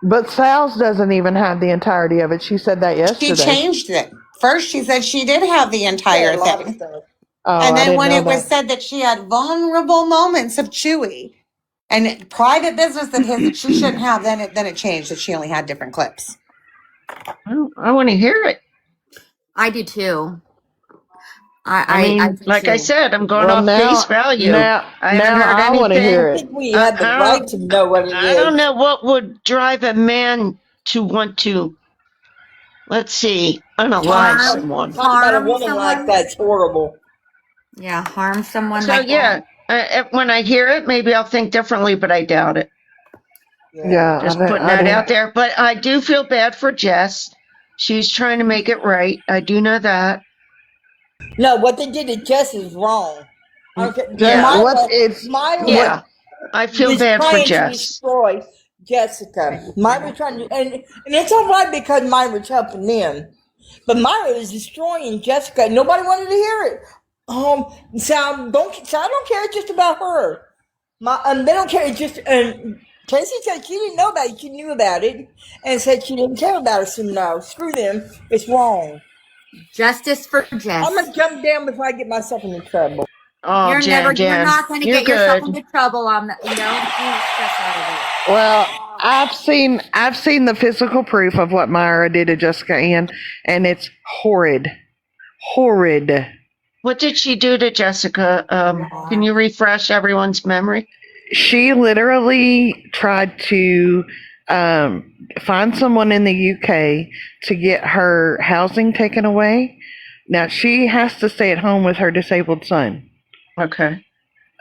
But Sal's doesn't even have the entirety of it. She said that She yesterday. changed it. First, she said she did have the entire thing. Oh, And I then didn't when know it was that. said that she had vulnerable moments of Chewy and private business that his that she shouldn't have, then it changed that she only had different clips. I want to hear it. I do too. I mean, I like I said, I'm going off now, face value. Now, I haven't heard I want to anything. hear I it. think we have the right to know what it I is. don't know what would drive a man to want to, let's see, unalive someone. Talk about a Harm woman someone? like that's horrible. Yeah, harm someone So like yeah, that. when I hear it, maybe I'll think differently, but I doubt it. Yeah, Just putting that out there. But I do feel bad for Jess. She's trying to make it right. I do know that. No, what they did to Jess is wrong. Okay, Yeah. Myra I feel was bad for trying to Jess. destroy Jessica. Myra trying to, and it's all right because Myra's helping them, but Myra is destroying Jessica. Nobody wanted to hear it. Sal don't care. It's just about her. They don't care. It's just Casey said she didn't know about it. She knew about it and said she didn't care about it. So no, screw them. It's wrong. Justice for Jess. I'm gonna jump down before I get myself into trouble. Oh, You're Jen, you're not going to get yourself good. into trouble on that. You don't stress out of it. Well, I've seen the physical proof of what Myra did to Jessica Ann, and it's horrid. Horrid. What did she do to Jessica? Can you refresh everyone's memory? She literally tried to find someone in the UK to get her housing taken away. Now she has to stay at home with her disabled son. Okay.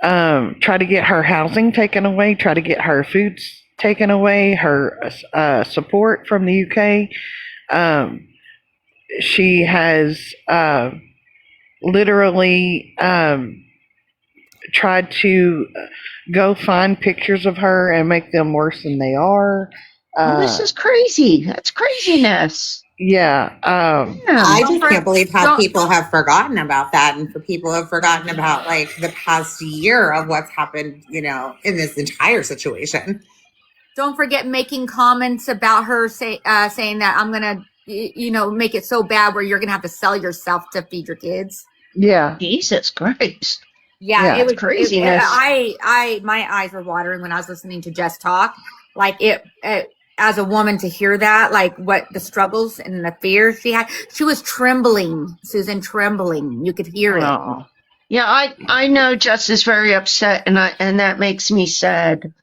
Try to get her housing taken away, try to get her foods taken away, her support from the UK. She has literally tried to go find pictures of her and make them worse than they are. This is crazy. That's craziness. Yeah. I just can't believe how people have forgotten about that, and for people who have forgotten about like the past year of what's happened, in this entire situation. Don't forget making comments about her saying that I'm gonna, make it so bad where you're gonna have to sell yourself to feed your kids. Yeah. Jesus Christ. Yeah, it was craziness. My eyes were watering when I was listening to Jess talk. Like it as a woman to hear that, like what the struggles and the fears she had. She was trembling, Susan, trembling. You could hear it. Oh. Yeah, I know Jess is very upset, and that makes me sad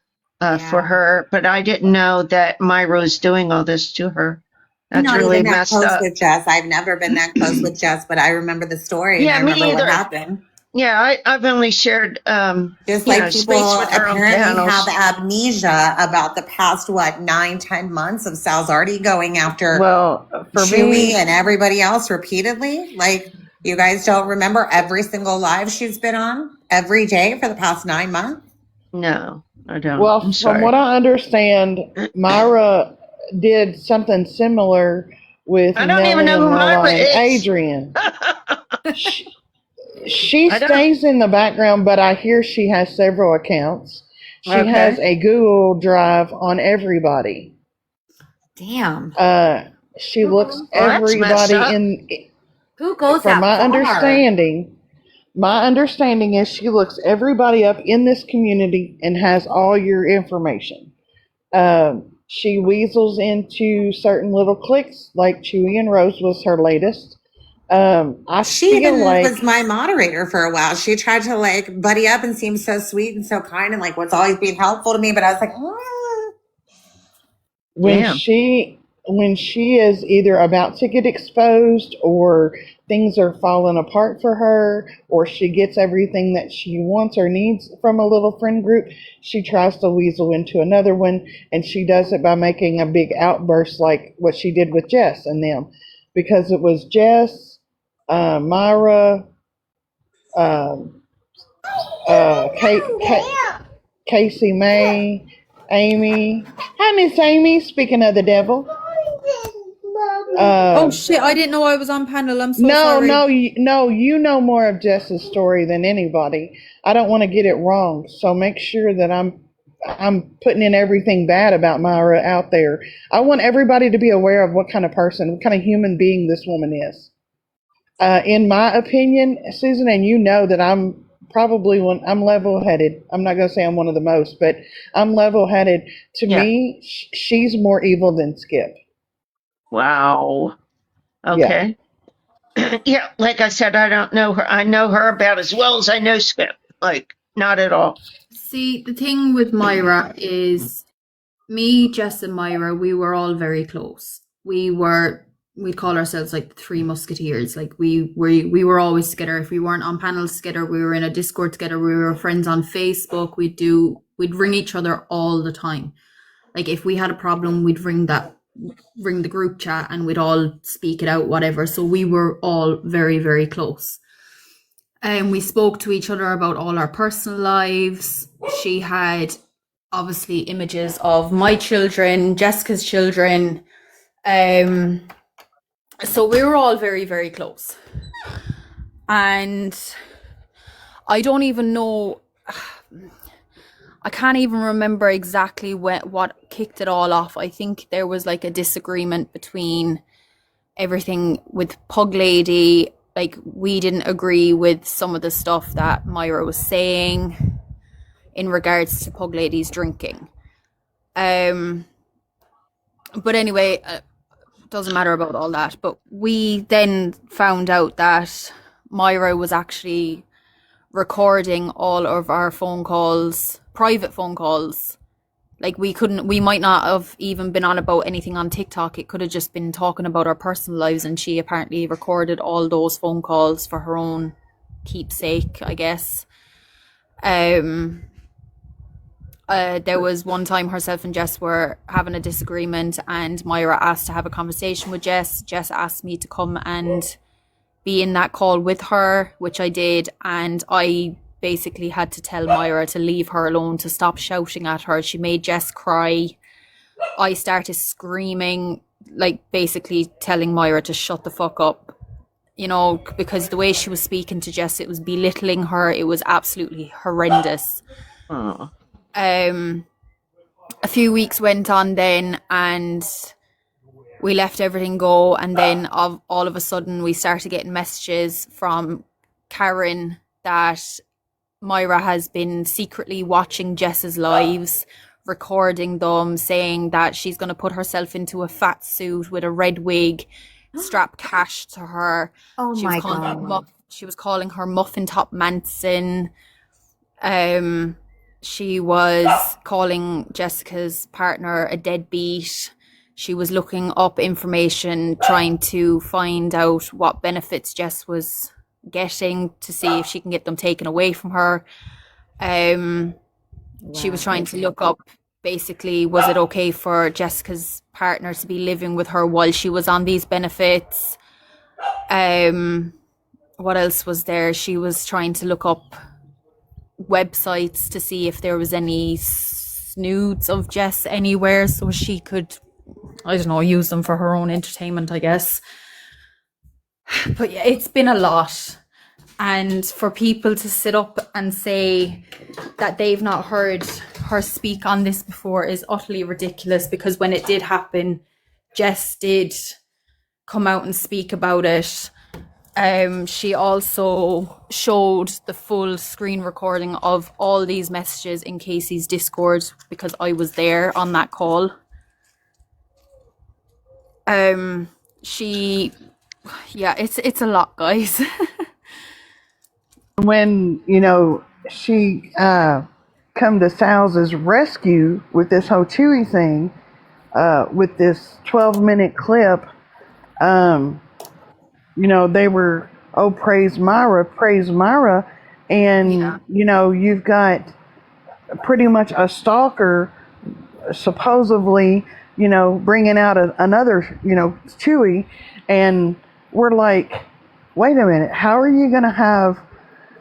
for her. But I didn't know that Myra was doing all this to her. That's Not really even that messed close up. with Jess. I've never been that close with Jess, but I remember the story. Yeah, and I remember me either. what happened. Yeah, I've only shared just like people with their own apparently panels. have amnesia about the past 9-10 months of Sal's already going after for Chewy me and everybody else repeatedly. Like you guys don't remember every single live she's been on every day for the past 9 months? No, I don't. Well, from what I understand, Myra did something similar with I don't Nellie even know who and Lala Myra and is. Adrian. She stays in the background, but I hear she has several accounts. She has a Google Drive on everybody. Damn. She looks everybody in. Who goes From that my far? my understanding is she looks everybody up in this community and has all your information. She weasels into certain little cliques, like Chewy and Rose was her latest. She even was my moderator for a while. She tried to like buddy up and seem so sweet and so kind and like was always being helpful to me, but I was like, when she is either about to get exposed or things are falling apart for her or she gets everything that she wants or needs from a little friend group, she tries to weasel into another one, and she does it by making a big outburst like what she did with Jess and them, because it was Jess, Myra, Casey May, Amy. Hi, Miss Amy. Speaking of the devil. Oh shit! I didn't know I was on panel. I'm so sorry. No. You know more of Jess's story than anybody. I don't want to get it wrong, so make sure that I'm I'm putting in everything bad about Myra out there. I want everybody to be aware of what kind of person, what kind of human being this woman is. In my opinion, Susan, and you know that I'm probably I'm level-headed. I'm not going to say I'm one of the most, but I'm level-headed. To Yeah. me, she's more evil than Skip. Wow. Okay. Yeah, like I said, I don't know her. I know her about as well as I know Skip. Like, not at all. See, the thing with Myra is me, Jess, and Myra, we were all very close. We'd call ourselves like the Three Musketeers. Like we were always together. If we weren't on panels together, we were in a Discord together. We were friends on Facebook. We'd ring each other all the time. Like if we had a problem, we'd ring the group chat and we'd all speak it out, whatever. So we were all very, very close. And we spoke to each other about all our personal lives. She had obviously images of my children, Jessica's children. So we were all very, very close. And I don't even know, I can't even remember exactly what kicked it all off. I think there was like a disagreement between everything with Pug Lady. Like we didn't agree with some of the stuff that Myra was saying in regards to Pug Lady's drinking. But anyway, doesn't matter about all that. But we then found out that Myra was actually recording all of our phone calls, private phone calls. Like we might not have even been on about anything on TikTok. It could have just been talking about our personal lives, and she apparently recorded all those phone calls for her own keepsake, I guess. There was one time herself and Jess were having a disagreement, and Myra asked to have a conversation with Jess. Jess asked me to come and be in that call with her, which I did, and I basically had to tell Myra to leave her alone, to stop shouting at her. She made Jess cry. I started screaming, like basically telling Myra to shut the fuck up, you know, because the way she was speaking to Jess, it was belittling her. It was absolutely horrendous. Oh. A few weeks went on then, and we let everything go, and then all of a sudden we started getting messages from Karen that Myra has been secretly watching Jess's lives, recording them, saying that she's going to put herself into a fat suit with a red wig, strap cash to her. Oh my God. She was calling her Muffin Top Manson. She was calling Jessica's partner a deadbeat. She was looking up information, trying to find out what benefits Jess was getting to see if she can get them taken away from her. She was trying to look up, basically, was it okay for Jessica's partner to be living with her while she was on these benefits? What else was there? She was trying to look up websites to see if there was any nudes of Jess anywhere, so she could, I don't know, use them for her own entertainment, I guess. But yeah, it's been a lot. And for people to sit up and say that they've not heard her speak on this before is utterly ridiculous, because when it did happen, Jess did come out and speak about it. She also showed the full screen recording of all these messages in Casey's Discord, because I was there on that call. It's a lot, guys. When, she come to Sal's rescue with this whole Chewy thing, with this 12-minute clip, they were, praise Myra. And, you've got pretty much a stalker supposedly, bringing out another, Chewy. And we're like, wait a minute, how are you going to have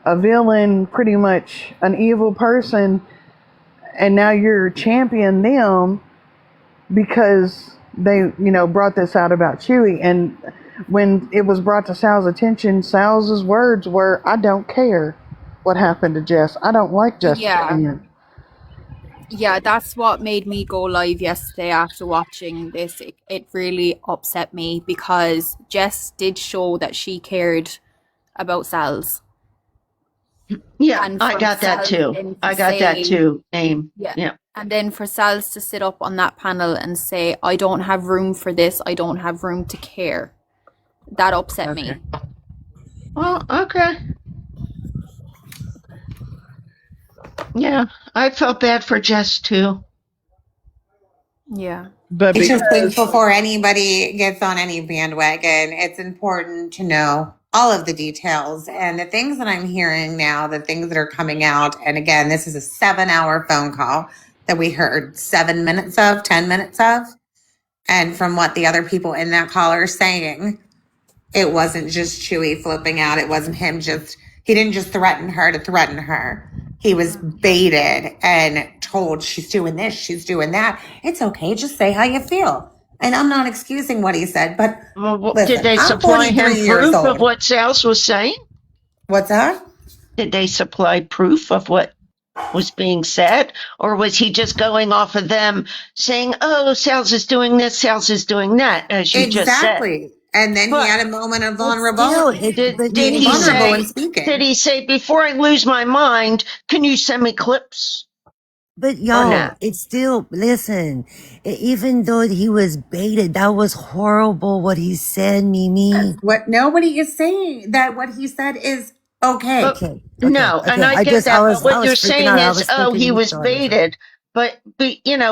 a villain, pretty much an evil person, and now you're championing them because they, brought this out about Chewy? And when it was brought to Sal's attention, Sal's words were, I don't care what happened to Jess. I don't like Jess. Yeah. Yeah, that's what made me go live yesterday after watching this. It really upset me because Jess did show that she cared about Sal's. Yeah, And I for got that Sal's too. then to I got that say, too, Aim. yeah. Yeah. And then for Sal's to sit up on that panel and say, I don't have room for this, I don't have room to care. That upset me. Okay. Well, okay. Yeah, I felt bad for Jess too. Yeah. But It's just think because before anybody gets on any bandwagon, it's important to know all of the details and the things that I'm hearing now, the things that are coming out. And again, this is a 7-hour phone call that we heard 7 minutes of, 10 minutes of. And from what the other people in that call are saying, it wasn't just Chewy flipping out. It wasn't him he didn't just threaten her to threaten her. He was baited and told she's doing this, she's doing that. It's okay. Just say how you feel. And I'm not excusing what he said, but Well, listen, did they I'm supply him 43 years proof old. of what Sales was saying? What's that? Did they supply proof of what was being said? Or was he just going off of them saying, oh, Sales is doing this, Sales is doing that, as you just said? Exactly. And then But- he had a moment of Still, vulnerability. Did Being he vulnerable say, and speaking. did he say, before I lose my mind, can you send me clips? but y'all, not? it's still, listen, even though he was baited, that was horrible what he said, Mimi. What nobody is saying that what he said is okay. But- Okay. No, okay. and I get that, was- but I what was you're freaking saying out. I is, was oh, thinking he was sorry. baited. But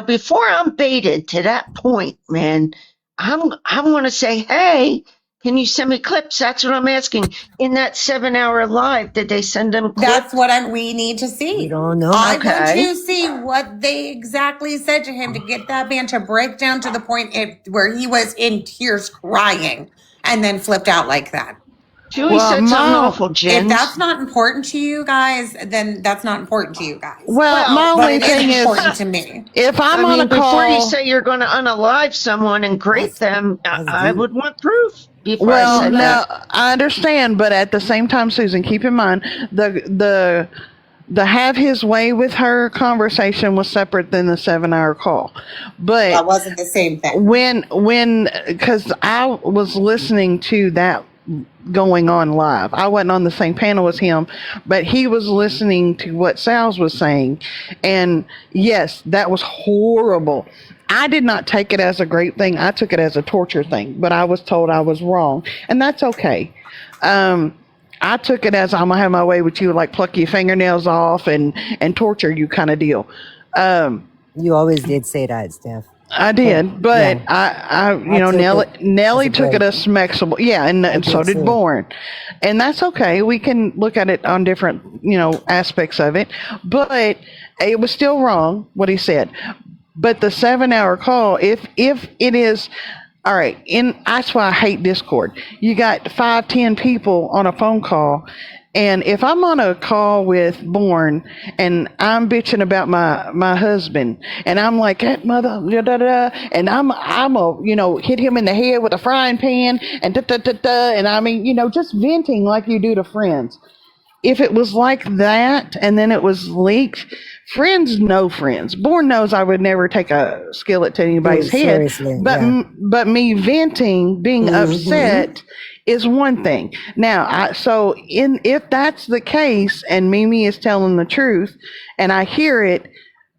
before I'm baited to that point, man, I want to say, hey, can you send me clips? That's what I'm asking. In that 7-hour live, did they send them clips? That's what we need to see. We don't know. I want Okay. to see what they exactly said to him to get that man to break down to the point where he was in tears crying and then flipped out like that. Julie Well, said something Mom, awful, If Jen. that's not important to you guys, then that's not important to you guys. well, Well, my But only it thing is is, important to me. if I I'm on mean, a before you call, say you're going to unalive someone and grape them, I deep. would want proof before I well, said no, that. I understand, but at the same time, Susan, keep in mind the have his way with her conversation was separate than the 7-hour call. But That wasn't the same thing. because I was listening to that going on live. I wasn't on the same panel as him, but he was listening to what Sal's was saying. And yes, that was horrible. I did not take it as a great thing. I took it as a torture thing, but I was told I was wrong. And that's okay. I took it as I'm gonna have my way with you, like pluck your fingernails off and torture you kind of deal. You always did say that, Steph. I did, but Yeah. I I know, took Nellie as a took it break. as smexable. Yeah, and so did did too. Bourne. And that's okay. We can look at it on different, aspects of it. But it was still wrong what he said. But the 7-hour call, if it is, all right, that's why I hate Discord. You got 5-10 people on a phone call. And if I'm on a call with Bourne and I'm bitching about my husband and I'm like, that mother, da, da, da, and I'm a, hit him in the head with a frying pan and da, da, da, da, and I mean, just venting like you do to friends. If it was like that and then it was leaked, friends know friends. Bourne knows I would never take a skillet to anybody's head. Seriously, But yeah. but me venting, being upset is one thing. Now, if that's the case and Mimi is telling the truth and I hear it,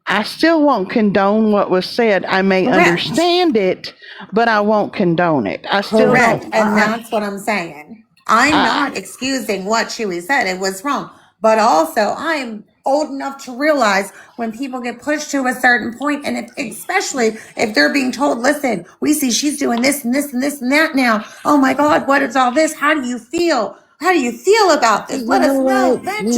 I still won't condone what was said. I may Correct. understand it, but I won't condone it. I still Correct. don't. And that's what I'm saying. I'm not excusing what Chewy said. It was wrong. But also, I'm old enough to realize when people get pushed to a certain point, and especially if they're being told, listen, we see she's doing this and this and this and that now. Oh my God, what is all this? How do you feel? How do you feel about this? Let us know. Vent to us.